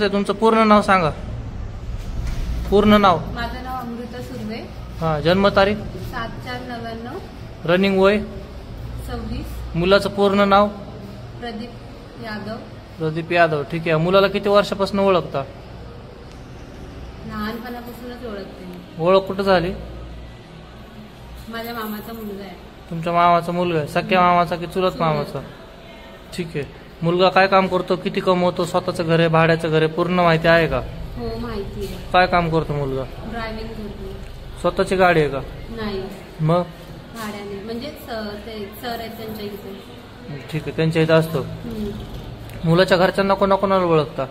तुमचं पूर्ण नाव सांगा. पूर्ण नाव. माझं नाव अमृता सुर्वे. हा. जन्मतारीख 7/4/99. रनिंग वय 26. मुलाचं पूर्ण नाव प्रदीप यादव. प्रदीप यादव. ठीक आहे. मुलाला किती वर्षापासून ओळखता? लहानपणापासूनच ओळखते मी. ओळख कुठं झाली? माझ्या मामाचा मुलगा आहे. तुमच्या मामाचा मुलगा आहे? सख्या मामाचा की चुलत मामाचा? ठीक आहे. मुलगा काय काम करतो? किती कमवतो? स्वतःचं घर आहे, भाड्याचं घर आहे, पूर्ण माहिती आहे का? हो माहिती आहे. काय काम करतो मुलगा? ड्रायव्हिंग करतो. स्वतःची गाडी आहे का? नाही, मग भाड्याने. म्हणजे ते सर आहेत त्यांच्या इथे. ठीक आहे. त्यांच्या इथं असतो. मुलाच्या घरच्यांना कोणाकोणाला ओळखता?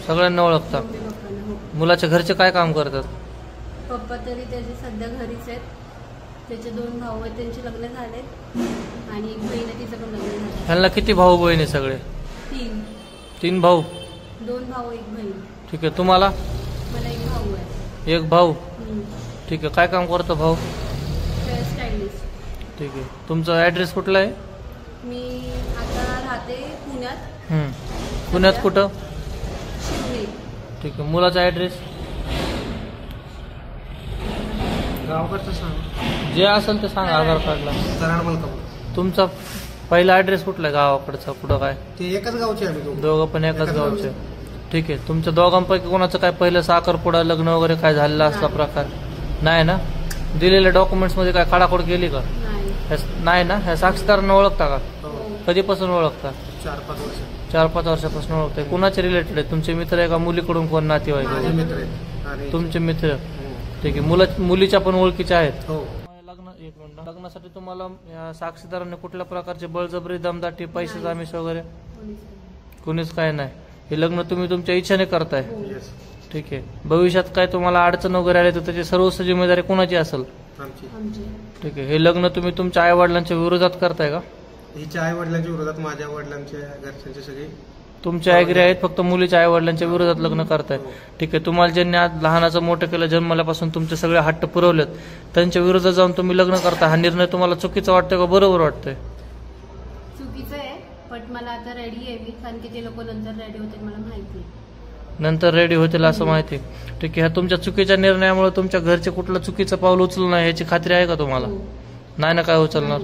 सगळ्यांना ओळखता. मुलाच्या घरचे काय काम करतात? पप्पा तरी त्याचे सध्या घरीच आहेत. त्याचे 2 भाऊ आहेत, त्यांचे लग्न झाले आणि एक बहीण आहे, तिचं पण लग्न झालं. ह्यांना किती भाऊ बहिणी? सगळे 3 भाऊ. 2 भाऊ 1 बहीण. ठीक आहे. तुम्हाला? मला 1 भाऊ आहे. 1 भाऊ. ठीक आहे. काय काम करतो भाऊ? Hair stylist. ठीक आहे. तुमचा ॲड्रेस कुठला आहे? मी आता राहते पुण्यात. पुण्यात कुठं? शिवणे. ठीक आहे. मुलाचा ॲड्रेस? गावाकडचं सांग. जे असेल ते सांगा. आधार कार्डला. कराड मलकापूर. तुमचा पहिला ॲड्रेस कुठला आहे गावाकडचा? कुठं काय? ते एकाच गावचे आम्ही दोघं पण एकाच गावचे. ठीक आहे. तुमच्या दोघांपैकी कोणाचं काय पहिलं साखरपुडा लग्न वगैरे काय झालेला असला प्रकार नाही ना? दिलेल्या डॉक्युमेंट्स मध्ये काय खाडाखोड केली का? नाही ना? ह्या साक्षीदारांना ओळखता का? कधीपासून ओळखता? 4-5 वर्ष. 4-5 वर्षापासून ओळखताय. कुणाचे रिलेटेड आहे? तुमचे मित्र आहे का? मुलीकडून कोण नातेवाईक? मित्र आहेत. तुमचे मित्र. ठीक आहे. मुलीच्या पण ओळखीच्या आहेत? हो. लग्नासाठी तुम्हाला या साक्षीदारांनी कुठल्या प्रकारचे बळजबरी, दमदाटी, पैसे जामीस वगैरे कुणीच काय नाही? हे लग्न तुम्ही तुमच्या इच्छेने करताय? ठीक आहे. भविष्यात काय तुम्हाला अडचण वगैरे आली तर त्याची सर्व जिम्मेदारी कोणाची असेल? ठीक आहे. हे लग्न तुम्ही तुमच्या आई वडिलांच्या विरोधात करताय का? हिच्या आई वडिलांच्या विरोधात, माझ्या वडिलांच्या घरच्यांचे सगळे तुमचे ॲग्री आहेत, फक्त मुलीच्या आई वडिलांच्या विरोधात लग्न करताय? ठीक आहे. तुम्हाला ज्यांनी आज लहानाचं मोठं केलं, जन्मल्यापासून तुमचे सगळे हट्ट पुरवलेत, त्यांच्या विरोधात जाऊन तुम्ही लग्न करता. हा निर्णय तुम्हाला चुकीचा वाटतोय का बरोबर वाटतोय? चुकीचं आहे, पण मला आता रेडी आहे मी, कारण की ते लोक नंतर रेडी होते मला माहिती आहे. नंतर रेडी होतील असं माहिती? ठीक आहे. ह्या तुमच्या चुकीच्या निर्णयामुळे तुमच्या घरचे कुठलं चुकीचं पाऊल उचलणार याची खात्री आहे का तुम्हाला? नाही ना? काय उचलणार?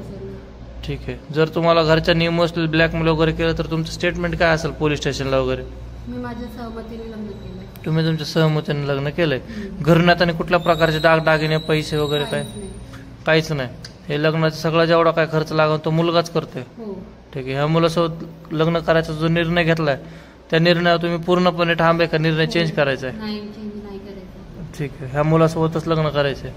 ठीक आहे. जर तुम्हाला घरच्यांनी इमोशनल ब्लॅकमेल वगैरे केलं तर तुमचं स्टेटमेंट काय असेल पोलीस स्टेशनला वगैरे? मी माझ्या सहमतीने लग्न केलं. तुम्ही तुमच्या सहमतीने लग्न केलंय? घरून आता कुठल्या प्रकारचे दागदागिने, पैसे वगैरे काय? काहीच नाही. हे लग्नाचा सगळा जेवढा काय खर्च लागतो तो मुलगाच करतोय? ठीक आहे. ह्या मुलासोबत लग्न करायचा जो निर्णय घेतलाय त्या निर्णयावर तुम्ही पूर्णपणे ठाम आहे का? निर्णय चेंज करायचा आहे? नाही, चेंज नाही करायचं. ठीक आहे. ह्या मुलासोबतच लग्न करायचंय?